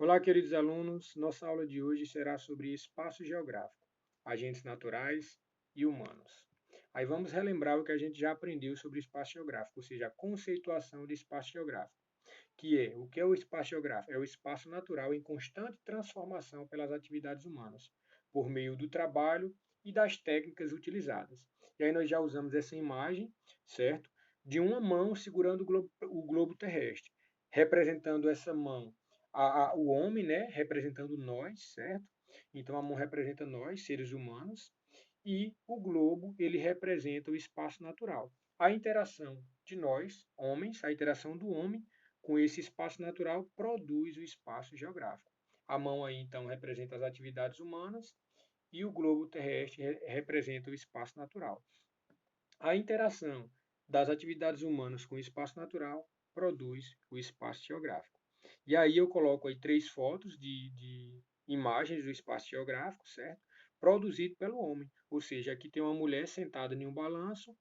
Olá, queridos alunos. Nossa aula de hoje será sobre espaço geográfico, agentes naturais e humanos. Aí vamos relembrar o que a gente já aprendeu sobre espaço geográfico, ou seja, a conceituação de espaço geográfico, o que é o espaço geográfico? É o espaço natural em constante transformação pelas atividades humanas, por meio do trabalho e das técnicas utilizadas. E aí nós já usamos essa imagem, certo? De uma mão segurando o globo terrestre, representando essa mão o homem, né, representando nós, certo? Então a mão representa nós, seres humanos, e o globo ele representa o espaço natural. A interação de nós, homens, a interação do homem com esse espaço natural produz o espaço geográfico. A mão aí então representa as atividades humanas e o globo terrestre representa o espaço natural. A interação das atividades humanas com o espaço natural produz o espaço geográfico. E aí eu coloco aí 3 fotos de imagens do espaço geográfico, certo? Produzido pelo homem. Ou seja, aqui tem uma mulher sentada em um balanço,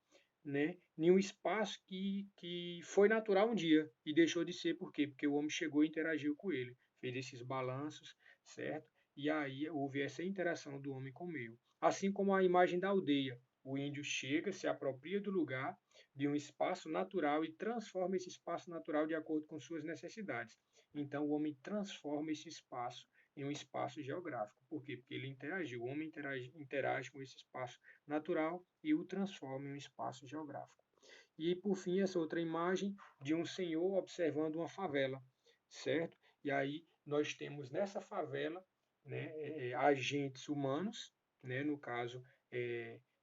né? Em um espaço que foi natural um dia e deixou de ser. Por quê? Porque o homem chegou e interagiu com ele. Fez esses balanços, certo? E aí houve essa interação do homem com o meio. Assim como a imagem da aldeia. O índio chega, se apropria do lugar, de um espaço natural e transforma esse espaço natural de acordo com suas necessidades. Então, o homem transforma esse espaço em um espaço geográfico. Por quê? Porque ele interagiu. O homem interage com esse espaço natural e o transforma em um espaço geográfico. E, por fim, essa outra imagem de um senhor observando uma favela, certo? E aí nós temos nessa favela, né, agentes humanos, né, no caso,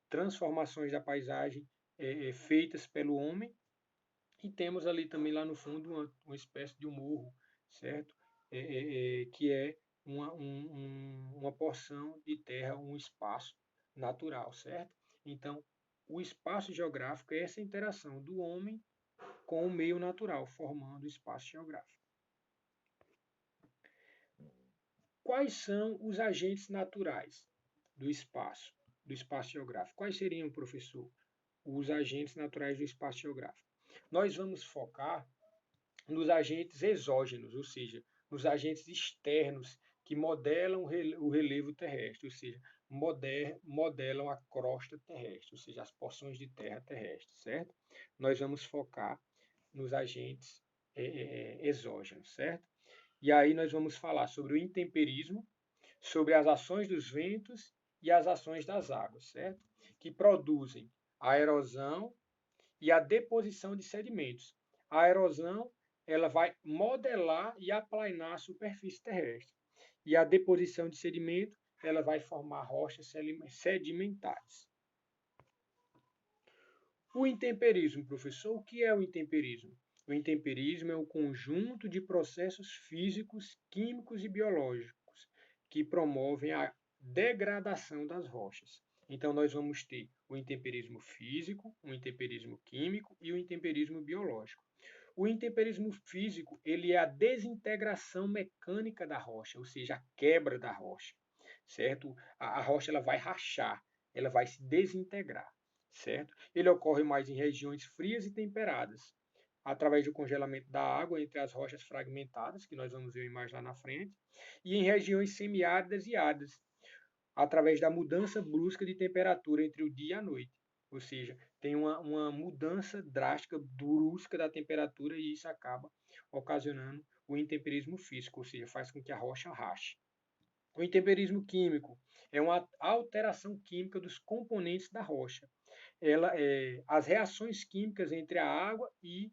transformações da paisagem feitas pelo homem, e temos ali também lá no fundo uma espécie de um morro, certo? Que é uma porção de terra, um espaço natural, certo? Então, o espaço geográfico é essa interação do homem com o meio natural, formando o espaço geográfico. Quais são os agentes naturais do espaço geográfico? Quais seriam, professor, os agentes naturais do espaço geográfico? Nós vamos focar nos agentes exógenos, ou seja, nos agentes externos que modelam o relevo terrestre, ou seja, modelam a crosta terrestre, ou seja, as porções de terra terrestre, certo? Nós vamos focar nos agentes exógenos, certo? E aí nós vamos falar sobre o intemperismo, sobre as ações dos ventos e as ações das águas, certo? Que produzem a erosão e a deposição de sedimentos. A erosão ela vai modelar e aplanar a superfície terrestre. E a deposição de sedimento ela vai formar rochas sedimentares. O intemperismo, professor, o que é o intemperismo? O intemperismo é um conjunto de processos físicos, químicos e biológicos que promovem a degradação das rochas. Então, nós vamos ter o intemperismo físico, o intemperismo químico e o intemperismo biológico. O intemperismo físico ele é a desintegração mecânica da rocha, ou seja, a quebra da rocha, certo? A rocha ela vai rachar, ela vai se desintegrar, certo? Ele ocorre mais em regiões frias e temperadas, através do congelamento da água entre as rochas fragmentadas, que nós vamos ver a imagem lá na frente, e em regiões semiáridas e áridas, através da mudança brusca de temperatura entre o dia e a noite. Ou seja, tem uma mudança drástica, brusca da temperatura e isso acaba ocasionando o intemperismo físico, ou seja, faz com que a rocha rache. O intemperismo químico é uma alteração química dos componentes da rocha. As reações químicas entre a água e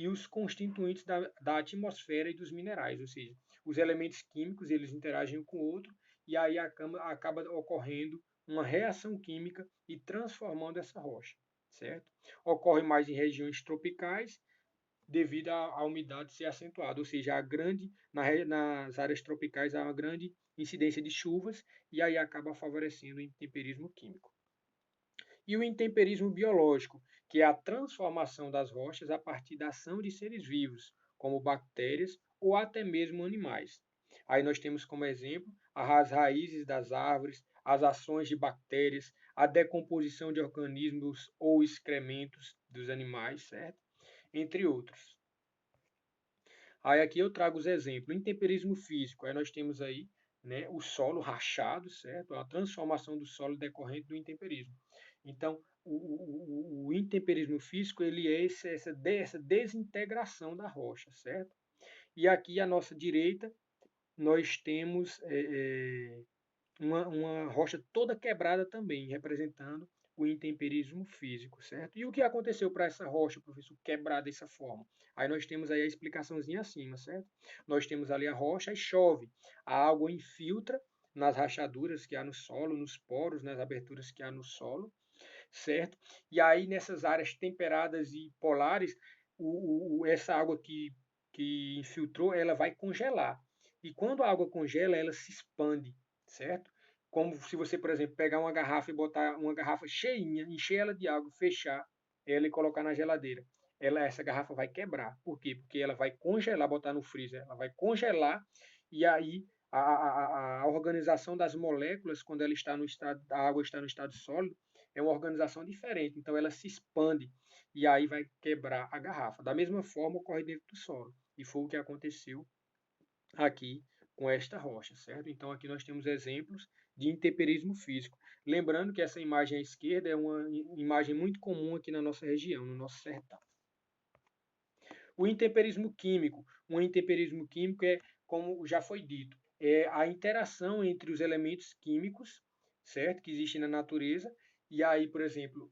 os constituintes da atmosfera e dos minerais, ou seja, os elementos químicos eles interagem um com o outro e aí acaba ocorrendo uma reação química e transformando essa rocha, certo? Ocorre mais em regiões tropicais devido à umidade ser acentuada, ou seja, nas áreas tropicais há uma grande incidência de chuvas e aí acaba favorecendo o intemperismo químico. E o intemperismo biológico, que é a transformação das rochas a partir da ação de seres vivos, como bactérias ou até mesmo animais. Aí nós temos como exemplo as raízes das árvores, as ações de bactérias, a decomposição de organismos ou excrementos dos animais, certo? Entre outros. Aí aqui eu trago os exemplos. Intemperismo físico, aí nós temos aí, né, o solo rachado, certo? A transformação do solo decorrente do intemperismo. Então, o intemperismo físico, ele é essa desintegração da rocha, certo? E aqui à nossa direita, nós temos uma rocha toda quebrada também, representando o intemperismo físico, certo? E o que aconteceu para essa rocha, professor, quebrada dessa forma? Aí nós temos aí a explicaçãozinha acima, certo? Nós temos ali a rocha e chove. A água infiltra nas rachaduras que há no solo, nos poros, nas aberturas que há no solo, certo? E aí nessas áreas temperadas e polares, essa água que infiltrou, ela vai congelar. E quando a água congela, ela se expande, certo? Como se você, por exemplo, pegar uma garrafa e botar uma garrafa cheinha, encher ela de água, fechar ela e colocar na geladeira. Essa garrafa vai quebrar. Por quê? Porque ela vai congelar, botar no freezer, ela vai congelar e aí a organização das moléculas, quando ela está no estado, a água está no estado sólido, é uma organização diferente. Então ela se expande e aí vai quebrar a garrafa. Da mesma forma ocorre dentro do solo. E foi o que aconteceu aqui com esta rocha, certo? Então aqui nós temos exemplos de intemperismo físico. Lembrando que essa imagem à esquerda é uma imagem muito comum aqui na nossa região, no nosso sertão. O intemperismo químico. Um intemperismo químico é, como já foi dito, é a interação entre os elementos químicos, certo? Que existem na natureza. E aí, por exemplo,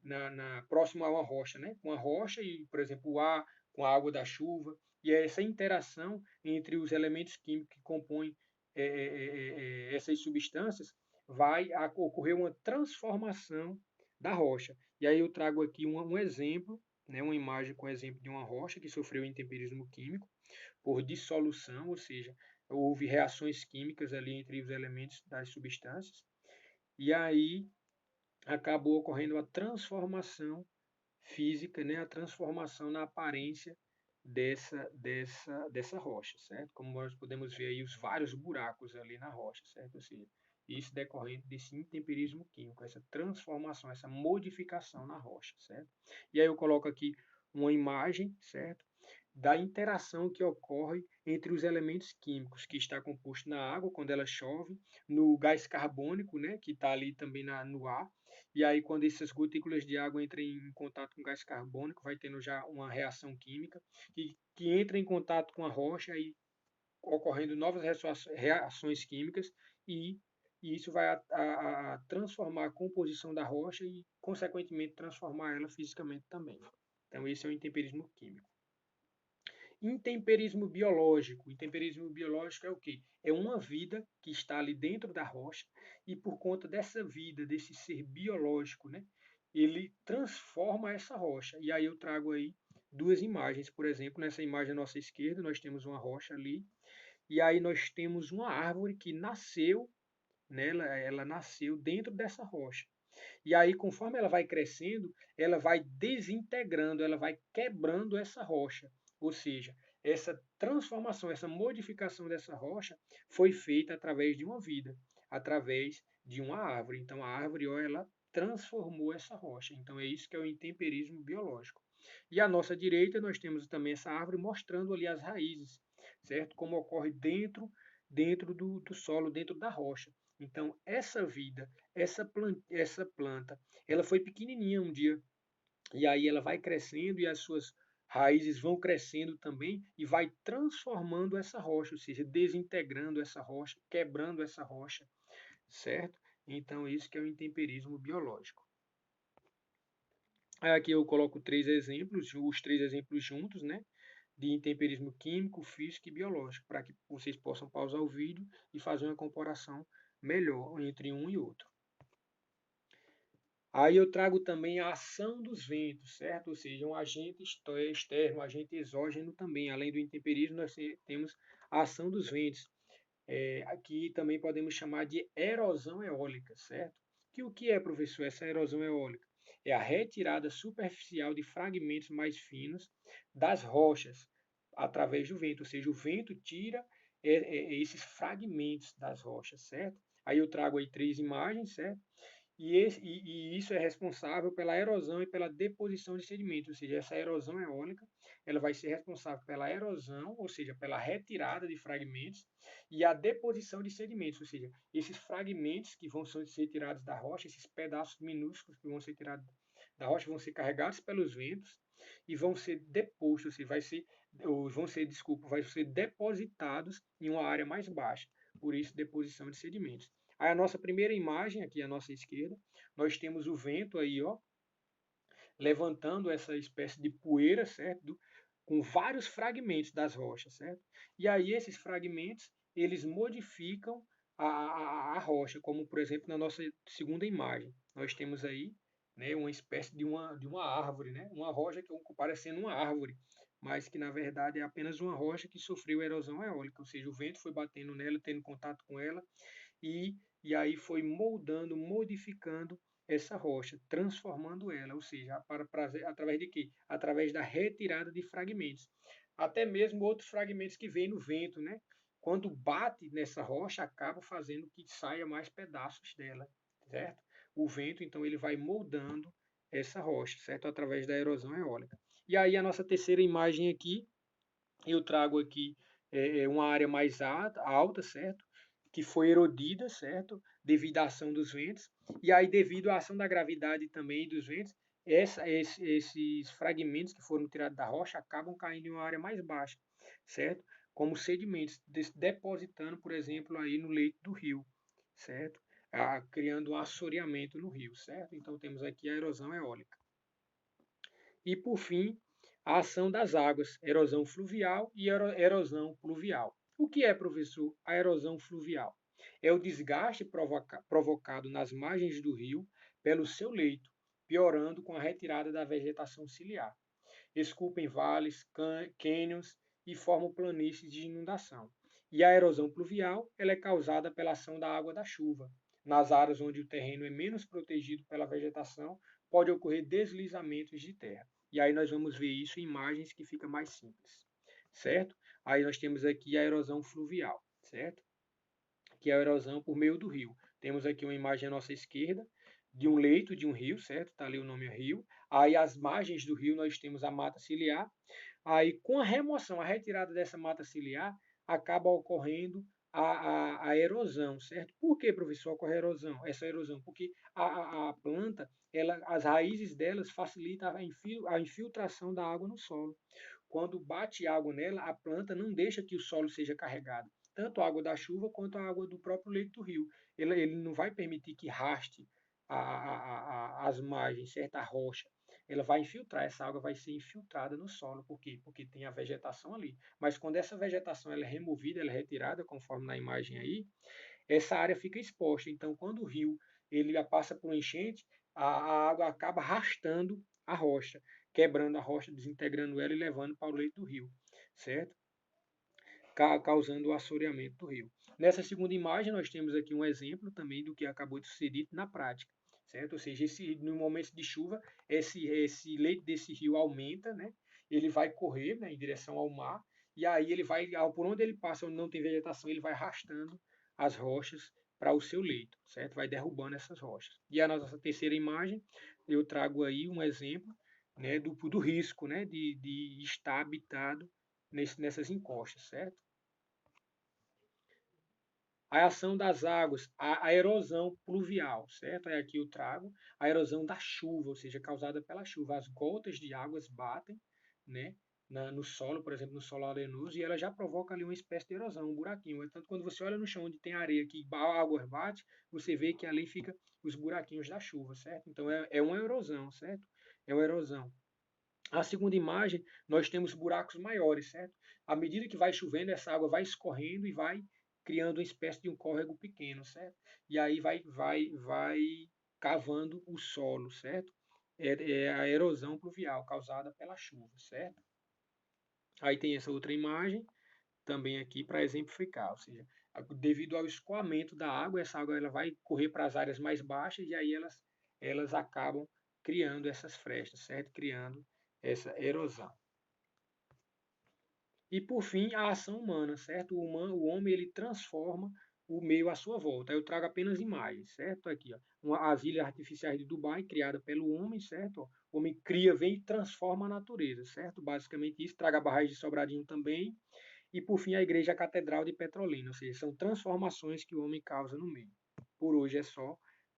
próximo a uma rocha, né? Com a rocha e, por exemplo, o ar com a água da chuva. E é essa interação entre os elementos químicos que compõem essas substâncias vai ocorrer uma transformação da rocha. E aí eu trago aqui um exemplo, né, uma imagem com exemplo de uma rocha que sofreu intemperismo químico por dissolução, ou seja, houve reações químicas ali entre os elementos das substâncias, e aí acabou ocorrendo a transformação física, né, a transformação na aparência dessa rocha, certo? Como nós podemos ver aí os vários buracos ali na rocha, certo? Ou seja, isso decorrente desse intemperismo químico, essa transformação, essa modificação na rocha, certo? E aí eu coloco aqui uma imagem, certo? Da interação que ocorre entre os elementos químicos que está composto na água quando ela chove, no gás carbônico, né, que está ali também no ar, e aí quando essas gotículas de água entram em contato com gás carbônico, vai tendo já uma reação química que entra em contato com a rocha e ocorrendo novas reações químicas e, e isso vai a transformar a composição da rocha e, consequentemente, transformar ela fisicamente também. Então, esse é o intemperismo químico. Intemperismo biológico. Intemperismo biológico é o quê? É uma vida que está ali dentro da rocha e por conta dessa vida, desse ser biológico, né, ele transforma essa rocha. E aí eu trago aí duas imagens, por exemplo, nessa imagem à nossa esquerda nós temos uma rocha ali e aí nós temos uma árvore que nasceu, né, ela nasceu dentro dessa rocha. E aí, conforme ela vai crescendo, ela vai desintegrando, ela vai quebrando essa rocha. Ou seja, essa transformação, essa modificação dessa rocha foi feita através de uma vida, através de uma árvore. Então, a árvore, ó, ela transformou essa rocha. Então, é isso que é o intemperismo biológico. E à nossa direita, nós temos também essa árvore mostrando ali as raízes, certo? Como ocorre dentro do solo, dentro da rocha. Então, essa vida, essa planta, ela foi pequenininha um dia, e aí ela vai crescendo e as suas raízes vão crescendo também e vai transformando essa rocha, ou seja, desintegrando essa rocha, quebrando essa rocha, certo? Então, isso que é o intemperismo biológico. Aí aqui eu coloco três exemplos, os três exemplos juntos, né? De intemperismo químico, físico e biológico, para que vocês possam pausar o vídeo e fazer uma comparação melhor entre um e outro. Aí eu trago também a ação dos ventos, certo? Ou seja, um agente externo, um agente exógeno também. Além do intemperismo, nós temos a ação dos ventos. Aqui também podemos chamar de erosão eólica, certo? O que é, professor, essa erosão eólica? É a retirada superficial de fragmentos mais finos das rochas através do vento, ou seja, o vento tira esses fragmentos das rochas, certo? Aí eu trago aí três imagens, certo? E isso é responsável pela erosão e pela deposição de sedimentos, ou seja, essa erosão eólica ela vai ser responsável pela erosão, ou seja, pela retirada de fragmentos, e a deposição de sedimentos, ou seja, esses fragmentos que vão ser tirados da rocha, esses pedaços minúsculos que vão ser tirados da rocha, vão ser carregados pelos ventos e vão ser depostos, ou seja, vai ser depositados em uma área mais baixa, por isso deposição de sedimentos. Aí a nossa primeira imagem, aqui à nossa esquerda, nós temos o vento aí, ó, levantando essa espécie de poeira, certo? Com vários fragmentos das rochas, certo? E aí esses fragmentos, eles modificam a rocha, como por exemplo na nossa segunda imagem. Nós temos aí, né, uma espécie de uma árvore, né? Uma rocha que é parecendo uma árvore, mas que na verdade é apenas uma rocha que sofreu erosão eólica, ou seja, o vento foi batendo nela, tendo contato com ela, e aí foi moldando, modificando essa rocha, transformando ela, ou seja, através de quê? Através da retirada de fragmentos. Até mesmo outros fragmentos que vêm no vento, né? Quando bate nessa rocha, acaba fazendo que saia mais pedaços dela, certo? O vento, então, ele vai moldando essa rocha, certo? Através da erosão eólica. E aí a nossa terceira imagem aqui, eu trago aqui uma área mais alta, certo? Que foi erodida, certo? Devido à ação dos ventos. E aí, devido à ação da gravidade também dos ventos, esses fragmentos que foram tirados da rocha acabam caindo em uma área mais baixa, certo? Como sedimentos, depositando, por exemplo, aí no leito do rio, certo? Criando um assoreamento no rio, certo? Então, temos aqui a erosão eólica. E, por fim, a ação das águas, erosão fluvial e erosão pluvial. O que é, professor, a erosão fluvial? É o desgaste provocado nas margens do rio pelo seu leito, piorando com a retirada da vegetação ciliar. Esculpem vales, cânions e formam planícies de inundação. E a erosão pluvial ela é causada pela ação da água da chuva. Nas áreas onde o terreno é menos protegido pela vegetação, pode ocorrer deslizamentos de terra. E aí nós vamos ver isso em imagens que fica mais simples, certo? Aí nós temos aqui a erosão fluvial, certo? Que é a erosão por meio do rio. Temos aqui uma imagem à nossa esquerda de um leito de um rio, certo? Está ali o nome é rio. Aí as margens do rio nós temos a mata ciliar. Aí com a remoção, a retirada dessa mata ciliar, acaba ocorrendo a erosão, certo? Por que, professor, ocorre a erosão? Essa erosão, porque a planta, as raízes delas facilitam a infiltração da água no solo. Quando bate água nela, a planta não deixa que o solo seja carregado. Tanto a água da chuva quanto a água do próprio leito do rio. Ele não vai permitir que raste as margens, certo? A rocha. Ela vai infiltrar, essa água vai ser infiltrada no solo. Por quê? Porque tem a vegetação ali. Mas quando essa vegetação ela é removida, ela é retirada, conforme na imagem aí, essa área fica exposta. Então, quando o rio ele passa por enchente, a água acaba arrastando a rocha, quebrando a rocha, desintegrando ela e levando para o leito do rio, certo? Causando o assoreamento do rio. Nessa segunda imagem, nós temos aqui um exemplo também do que acabou de ser dito na prática, certo? Ou seja, no momento de chuva, esse leito desse rio aumenta, né? Ele vai correr, né, em direção ao mar, e aí ele vai, por onde ele passa, onde não tem vegetação, ele vai arrastando as rochas para o seu leito, certo? Vai derrubando essas rochas. E a nossa terceira imagem, eu trago aí um exemplo, né, do risco, né, de estar habitado nessas encostas, certo? A ação das águas, a erosão pluvial, certo? Aí aqui eu trago a erosão da chuva, ou seja, causada pela chuva. As gotas de águas batem, né, no solo, por exemplo, no solo arenoso, e ela já provoca ali uma espécie de erosão, um buraquinho. Tanto quando você olha no chão onde tem areia, que a água bate, você vê que ali fica os buraquinhos da chuva, certo? Então é uma erosão, certo? É uma erosão. A segunda imagem, nós temos buracos maiores, certo? À medida que vai chovendo, essa água vai escorrendo e vai criando uma espécie de um córrego pequeno, certo? E aí vai cavando o solo, certo? É a erosão pluvial causada pela chuva, certo? Aí tem essa outra imagem também aqui para exemplificar, ou seja, devido ao escoamento da água, essa água ela vai correr para as áreas mais baixas e aí elas acabam criando essas frestas, certo? Criando essa erosão. E por fim, a ação humana, certo? O homem ele transforma o meio à sua volta. Aí eu trago apenas imagens, certo? Aqui, ó, as ilhas artificiais de Dubai, criada pelo homem, certo? O homem cria, vem e transforma a natureza, certo? Basicamente isso. Traga a barragem de Sobradinho também. E, por fim, a Igreja Catedral de Petrolina, ou seja, são transformações que o homem causa no meio. Por hoje é só.